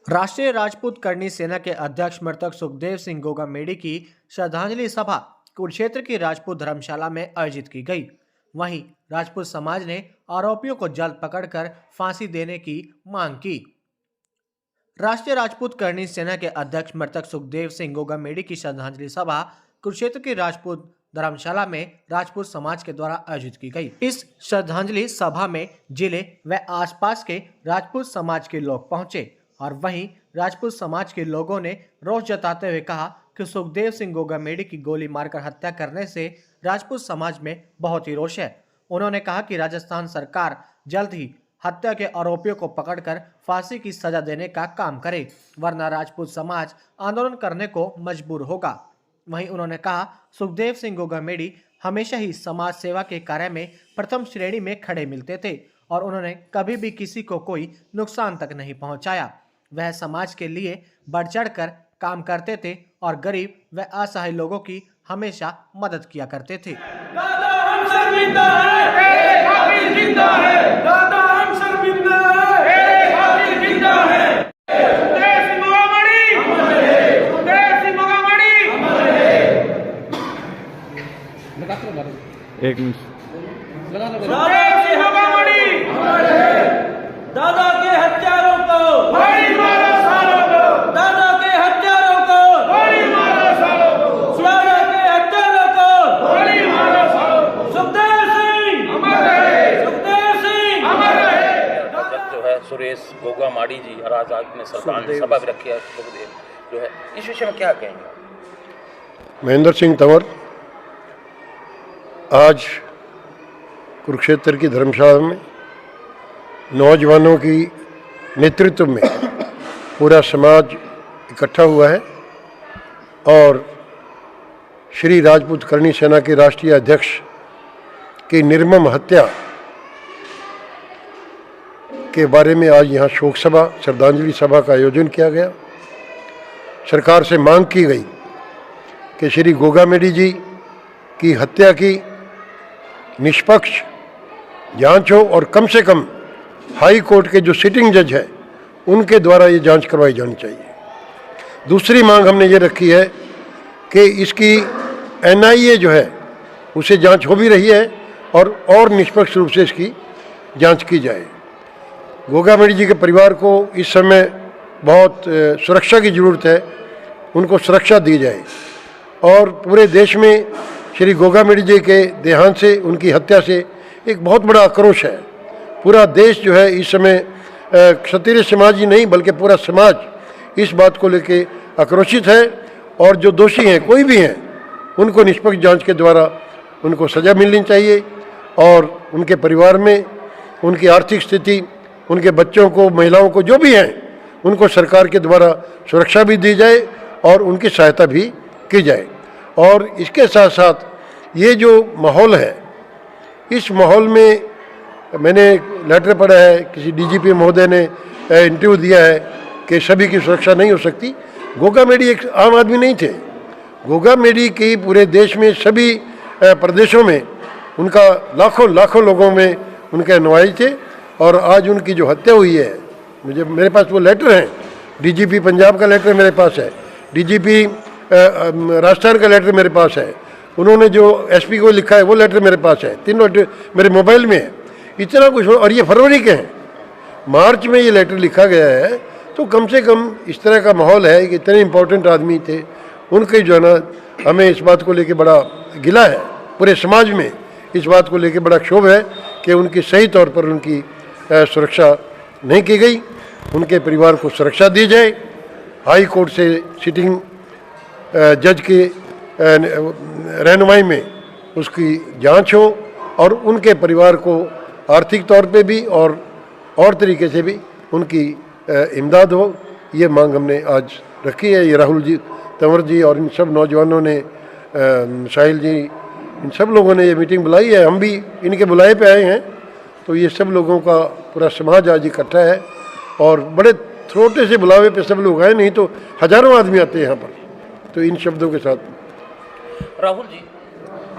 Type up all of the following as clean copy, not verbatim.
राष्ट्रीय राजपूत करनी सेना के अध्यक्ष मृतक सुखदेव सिंह गोगामेडी की श्रद्धांजलि सभा कुरुक्षेत्र की राजपूत धर्मशाला में आयोजित की गई। वहीं राजपूत समाज ने आरोपियों को जल्द पकड़कर फांसी देने की मांग की। राष्ट्रीय राजपूत करनी सेना के अध्यक्ष मृतक सुखदेव सिंह गोगामेडी की श्रद्धांजलि सभा कुरुक्षेत्र की राजपूत धर्मशाला में राजपूत समाज के द्वारा आयोजित की गई। इस श्रद्धांजलि सभा में जिले व आसपास के राजपूत समाज के लोग पहुंचे और वहीं राजपूत समाज के लोगों ने रोष जताते हुए कहा कि सुखदेव सिंह गोगामेडी की गोली मारकर हत्या करने से राजपूत समाज में बहुत ही रोष है। उन्होंने कहा कि राजस्थान सरकार जल्द ही हत्या के आरोपियों को पकड़कर फांसी की सजा देने का काम करे, वरना राजपूत समाज आंदोलन करने को मजबूर होगा। वहीं उन्होंने कहा सुखदेव सिंह गोगामेडी हमेशा ही समाज सेवा के कार्य में प्रथम श्रेणी में खड़े मिलते थे और उन्होंने कभी भी किसी को कोई नुकसान तक नहीं पहुंचाया। वह समाज के लिए बढ़ चढ़कर काम करते थे और गरीब व असहाय लोगों की हमेशा मदद किया करते थे। दादा हम शर्मिंदा है, काबिल जिंदा है। दादा हम शर्मिंदा है, काबिल जिंदा है। सुखदेव सिंह गोगामेडी अमर रहे, सुखदेव सिंह गोगामेडी अमर रहे। एक मिनट। सुखदेव सिंह गोगामेडी अमर रहे। दादा के हत्यारों को गोली मारो सालों को। दादा के हत्यारों को गोली मारो सालों को। दादा के हत्यारों को गोली मारो सालों को। सुखदेव सिंह अमर रहे, सुखदेव सिंह अमर रहे। जो है सुरेश गोगामाडी जी और आज आपने श्रद्धांजलि सभा भी रखी है। सुखदेव जो है इस विषय में क्या कहेंगे? महेंद्र सिंह तंवर आज कुरुक्षेत्र की धर्मशाला में नौजवानों की नेतृत्व में पूरा समाज इकट्ठा हुआ है और श्री राजपूत करनी सेना के राष्ट्रीय अध्यक्ष की निर्मम हत्या के बारे में आज यहाँ शोक सभा श्रद्धांजलि सभा का आयोजन किया गया। सरकार से मांग की गई कि श्री गोगामेडी जी की हत्या की निष्पक्ष जांच हो और कम से कम हाई कोर्ट के जो सिटिंग जज है उनके द्वारा ये जांच करवाई जानी चाहिए। दूसरी मांग हमने ये रखी है कि इसकी एनआईए जो है उसे जांच हो भी रही है और निष्पक्ष रूप से इसकी जांच की जाए। गोगामेडी जी के परिवार को इस समय बहुत सुरक्षा की ज़रूरत है, उनको सुरक्षा दी जाए और पूरे देश में श्री गोगामेडी जी के देहांत से, उनकी हत्या से एक बहुत बड़ा आक्रोश है। पूरा देश जो है इस समय क्षत्रिय समाज ही नहीं बल्कि पूरा समाज इस बात को लेके आक्रोशित है और जो दोषी हैं कोई भी हैं उनको निष्पक्ष जांच के द्वारा उनको सज़ा मिलनी चाहिए और उनके परिवार में उनकी आर्थिक स्थिति, उनके बच्चों को, महिलाओं को, जो भी हैं उनको सरकार के द्वारा सुरक्षा भी दी जाए और उनकी सहायता भी की जाए। और इसके साथ साथ ये जो माहौल है, इस माहौल में मैंने लेटर पढ़ा है, किसी डीजीपी महोदय ने इंटरव्यू दिया है कि सभी की सुरक्षा नहीं हो सकती। गोगामेडी एक आम आदमी नहीं थे। गोगामेडी की पूरे देश में सभी प्रदेशों में उनका लाखों लोगों में उनके अनुयायी थे और आज उनकी जो हत्या हुई है, मेरे पास वो लेटर हैं, डीजीपी पंजाब का लेटर मेरे पास है, डीजीपी राजस्थान का लेटर मेरे पास है, उन्होंने जो एसपी को लिखा है वो लेटर मेरे पास है, तीनों लेटर मेरे मोबाइल में है। इतना कुछ और ये फरवरी के हैं, मार्च में ये लेटर लिखा गया है। तो कम से कम इस तरह का माहौल है कि इतने इम्पोर्टेंट आदमी थे, उनके जो है ना हमें इस बात को लेके बड़ा गिला है, पूरे समाज में इस बात को लेके बड़ा क्षोभ है कि उनकी सही तौर पर उनकी सुरक्षा नहीं की गई। उनके परिवार को सुरक्षा दी जाए, हाई कोर्ट से सिटिंग जज की रहनुमाई में उसकी जांच हो और उनके परिवार को आर्थिक तौर पे भी और तरीके से भी उनकी इमदाद हो। ये मांग हमने आज रखी है। ये राहुल जी, तंवर जी और इन सब नौजवानों ने, साहिल जी, इन सब लोगों ने ये मीटिंग बुलाई है। हम भी इनके बुलाए पे आए हैं। तो ये सब लोगों का पूरा समाज आज इकट्ठा है और बड़े छोटे से बुलावे पे सब लोग आए, नहीं तो हजारों आदमी आते हैं यहाँ पर। तो इन शब्दों के साथ राहुल जी,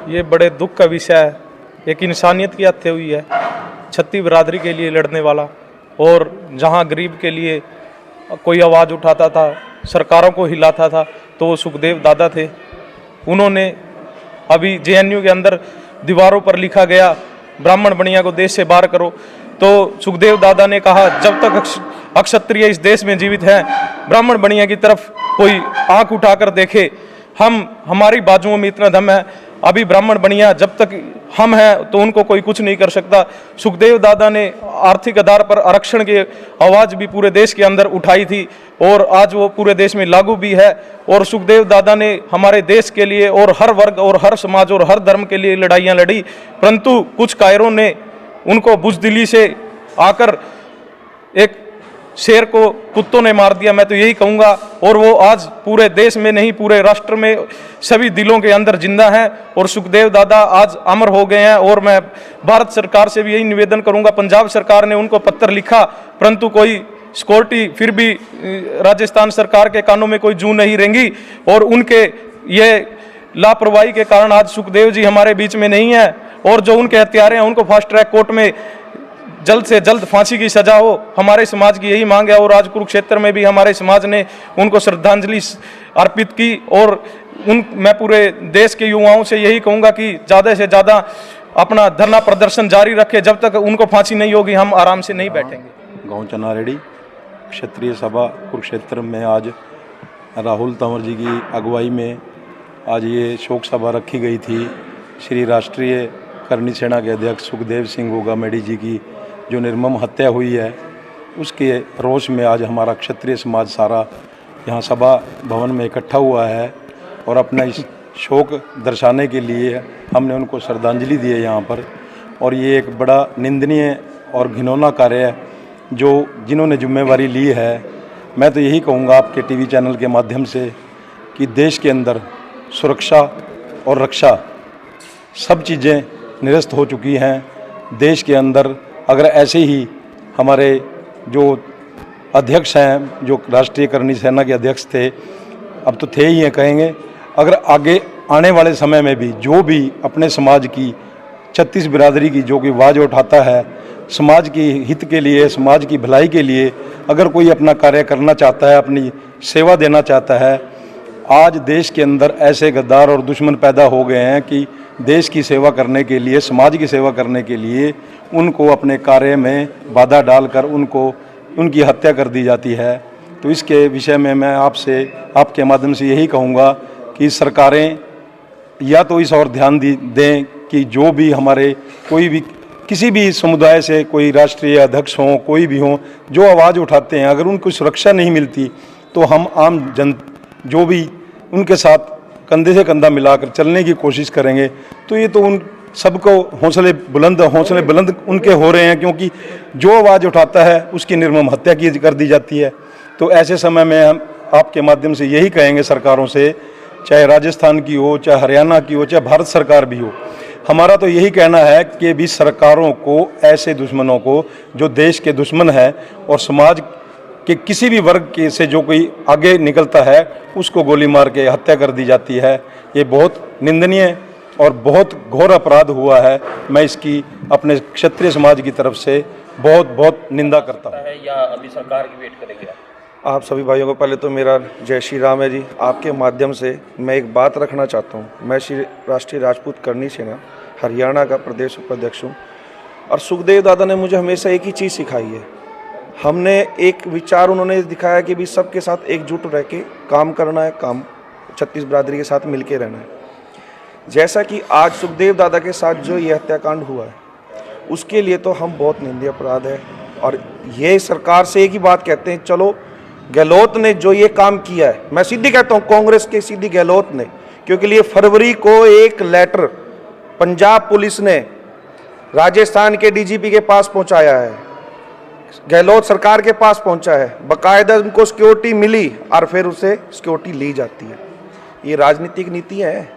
ये बड़े दुख का विषय है। एक इंसानियत की हत्या हुई है, छत्ती बिरादरी के लिए लड़ने वाला और जहां गरीब के लिए कोई आवाज़ उठाता था, सरकारों को हिलाता था, तो वो सुखदेव दादा थे। उन्होंने अभी जेएनयू के अंदर दीवारों पर लिखा गया ब्राह्मण बनिया को देश से बाहर करो, तो सुखदेव दादा ने कहा जब तक अक्षत्रिय इस देश में जीवित हैं, ब्राह्मण बनिया की तरफ कोई आंख उठाकर देखे, हमारी बाजुओं में इतना दम है। अभी ब्राह्मण बनिया जब तक हम हैं तो उनको कोई कुछ नहीं कर सकता। सुखदेव दादा ने आर्थिक आधार पर आरक्षण की आवाज़ भी पूरे देश के अंदर उठाई थी और आज वो पूरे देश में लागू भी है। और सुखदेव दादा ने हमारे देश के लिए और हर वर्ग और हर समाज और हर धर्म के लिए लड़ाइयाँ लड़ी, परंतु कुछ कायरों ने उनको बुज़दिली से आकर एक शेर को कुत्तों ने मार दिया, मैं तो यही कहूँगा। और वो आज पूरे देश में नहीं, पूरे राष्ट्र में सभी दिलों के अंदर जिंदा हैं और सुखदेव दादा आज अमर हो गए हैं। और मैं भारत सरकार से भी यही निवेदन करूँगा, पंजाब सरकार ने उनको पत्र लिखा, परंतु कोई सिक्योरिटी फिर भी राजस्थान सरकार के कानों में कोई जू नहीं रेंगी और उनके ये लापरवाही के कारण आज सुखदेव जी हमारे बीच में नहीं है। और जो उनके हत्यारे हैं उनको फास्ट ट्रैक कोर्ट में जल्द से जल्द फांसी की सजा हो, हमारे समाज की यही मांग है। और आज कुरुक्षेत्र में भी हमारे समाज ने उनको श्रद्धांजलि अर्पित की। और मैं पूरे देश के युवाओं से यही कहूँगा कि ज़्यादा से ज़्यादा अपना धरना प्रदर्शन जारी रखें, जब तक उनको फांसी नहीं होगी हम आराम से नहीं बैठेंगे। गाँव चनारेडी क्षत्रिय सभा कुरुक्षेत्र में आज राहुल तंवर जी की अगुवाई में आज ये शोक सभा रखी गई थी। श्री राष्ट्रीय करनी सेना के अध्यक्ष सुखदेव सिंह गोगामेडी जी की जो निर्मम हत्या हुई है, उसके रोष में आज हमारा क्षत्रिय समाज सारा यहाँ सभा भवन में इकट्ठा हुआ है और अपना इस शोक दर्शाने के लिए हमने उनको श्रद्धांजलि दी है यहाँ पर। और ये एक बड़ा निंदनीय और घिनौना कार्य है जो जिन्होंने जिम्मेवारी ली है। मैं तो यही कहूँगा आपके टीवी चैनल के माध्यम से कि देश के अंदर सुरक्षा और रक्षा सब चीज़ें निरस्त हो चुकी हैं। देश के अंदर अगर ऐसे ही हमारे जो अध्यक्ष हैं, जो राष्ट्रीय करनी सेना के अध्यक्ष थे, अब तो थे ही हैं कहेंगे, अगर आगे आने वाले समय में भी जो भी अपने समाज की 36 बिरादरी की जो कोई आवाज़ उठाता है, समाज की हित के लिए, समाज की भलाई के लिए अगर कोई अपना कार्य करना चाहता है, अपनी सेवा देना चाहता है, आज देश के अंदर ऐसे गद्दार और दुश्मन पैदा हो गए हैं कि देश की सेवा करने के लिए, समाज की सेवा करने के लिए उनको अपने कार्य में बाधा डालकर उनकी हत्या कर दी जाती है। तो इसके विषय में मैं आपसे आपके माध्यम से यही कहूँगा कि सरकारें या तो इस और ध्यान दें कि जो भी हमारे कोई भी किसी भी समुदाय से कोई राष्ट्रीय अध्यक्ष हों, कोई भी हों, जो आवाज़ उठाते हैं, अगर उनको सुरक्षा नहीं मिलती तो हम आम जन जो भी उनके साथ कंधे से कंधा मिलाकर चलने की कोशिश करेंगे। तो ये तो उन सबको हौसले बुलंद उनके हो रहे हैं, क्योंकि जो आवाज़ उठाता है उसकी निर्मम हत्या की कर दी जाती है। तो ऐसे समय में हम आपके माध्यम से यही कहेंगे सरकारों से, चाहे राजस्थान की हो, चाहे हरियाणा की हो, चाहे भारत सरकार भी हो, हमारा तो यही कहना है कि भी सरकारों को ऐसे दुश्मनों को जो देश के दुश्मन हैं और समाज के किसी भी वर्ग के से जो कोई आगे निकलता है उसको गोली मार के हत्या कर दी जाती है। ये बहुत निंदनीय और बहुत घोर अपराध हुआ है। मैं इसकी अपने क्षत्रिय समाज की तरफ से बहुत निंदा करता हूँ। या अभी सरकार की वेट करेगी? आप सभी भाइयों को पहले तो मेरा जय श्री राम है जी। आपके माध्यम से मैं एक बात रखना चाहता हूँ। मैं श्री राष्ट्रीय राजपूत करनी सेना हरियाणा का प्रदेश उपाध्यक्ष हूँ और सुखदेव दादा ने मुझे हमेशा एक ही चीज़ सिखाई है। हमने एक विचार उन्होंने दिखाया कि भी सबके साथ एकजुट रह के काम करना है, काम 36 बिरादरी के साथ मिलके रहना है। जैसा कि आज सुखदेव दादा के साथ जो ये हत्याकांड हुआ है उसके लिए तो हम बहुत निंदनीय अपराध है। और ये सरकार से एक ही बात कहते हैं, चलो गहलोत ने जो ये काम किया है, मैं सीधी कहता हूँ कांग्रेस के सीधी गहलोत ने, क्योंकि लिए फरवरी को एक लेटर पंजाब पुलिस ने राजस्थान के डीजीपी के पास पहुंचाया है, गहलोत सरकार के पास पहुंचा है, बाकायदा उनको सिक्योरिटी मिली और फिर उसे सिक्योरिटी ली जाती है। ये राजनीतिक नीति है।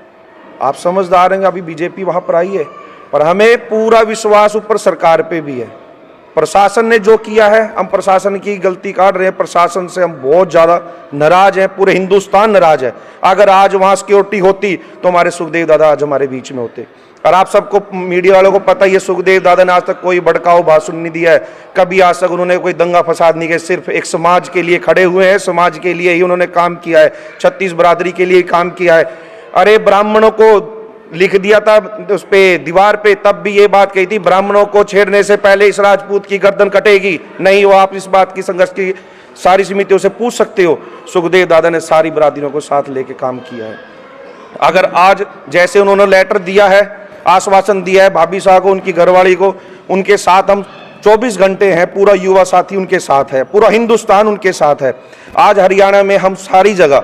आप समझदार हैं, अभी बीजेपी वहाँ पर आई है, पर हमें पूरा विश्वास ऊपर सरकार पे भी है। प्रशासन ने जो किया है, हम प्रशासन की गलती काट रहे हैं। प्रशासन से हम बहुत ज़्यादा नाराज हैं, पूरे हिंदुस्तान नाराज है। अगर आज वहाँ सिक्योरिटी होती तो हमारे सुखदेव दादा आज हमारे बीच में होते। और आप सबको मीडिया वालों को पता ही है, सुखदेव दादा ने आज तक कोई भड़काऊ भाषण नहीं दिया है, कभी आज तक उन्होंने कोई दंगा फसाद नहीं किया। सिर्फ एक समाज के लिए खड़े हुए हैं, समाज के लिए ही उन्होंने काम किया है, 36 बरादरी के लिए काम किया है। अरे ब्राह्मणों को लिख दिया था उस पे दीवार पे, तब भी ये बात कही थी ब्राह्मणों को छेड़ने से पहले इस राजपूत की गर्दन कटेगी। नहीं, वो आप इस बात की संघर्ष की सारी समितियों से पूछ सकते हो। सुखदेव दादा ने सारी बरादरियों को साथ लेके काम किया है। अगर आज जैसे उन्होंने लेटर दिया है, आश्वासन दिया है भाभी साहब को, उनकी घरवाली को, उनके साथ हम 24 घंटे हैं, पूरा युवा साथी उनके साथ है, पूरा हिंदुस्तान उनके साथ है। आज हरियाणा में हम सारी जगह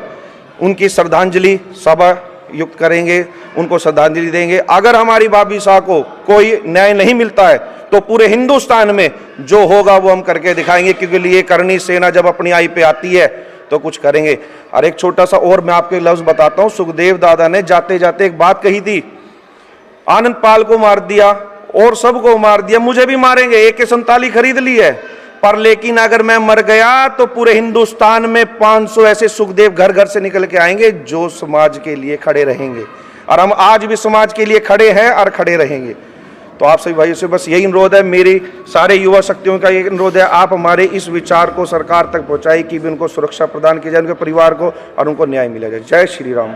उनकी श्रद्धांजलि सभा युक्त करेंगे, उनको श्रद्धांजलि देंगे। अगर हमारी भाभी साहब को कोई न्याय नहीं मिलता है तो पूरे हिंदुस्तान में जो होगा वो हम करके दिखाएंगे, क्योंकि लिए करनी सेना जब अपनी आई पे आती है तो कुछ करेंगे। और एक छोटा सा और मैं आपके लफ्ज बताता हूँ, सुखदेव दादा ने जाते जाते एक बात कही थी, आनंद पाल को मार दिया और सबको मार दिया, मुझे भी मारेंगे, AK-47 खरीद ली है, पर लेकिन अगर मैं मर गया तो पूरे हिंदुस्तान में 500 ऐसे सुखदेव घर घर से निकल के आएंगे जो समाज के लिए खड़े रहेंगे। और हम आज भी समाज के लिए खड़े हैं और खड़े रहेंगे। तो आप सभी भाइयों से बस यही अनुरोध है, मेरी सारे युवा शक्तियों का ये अनुरोध है, आप हमारे इस विचार को सरकार तक पहुंचाई कि भी उनको सुरक्षा प्रदान की जाए, उनके परिवार को, और उनको न्याय मिला जाए। जय श्री राम।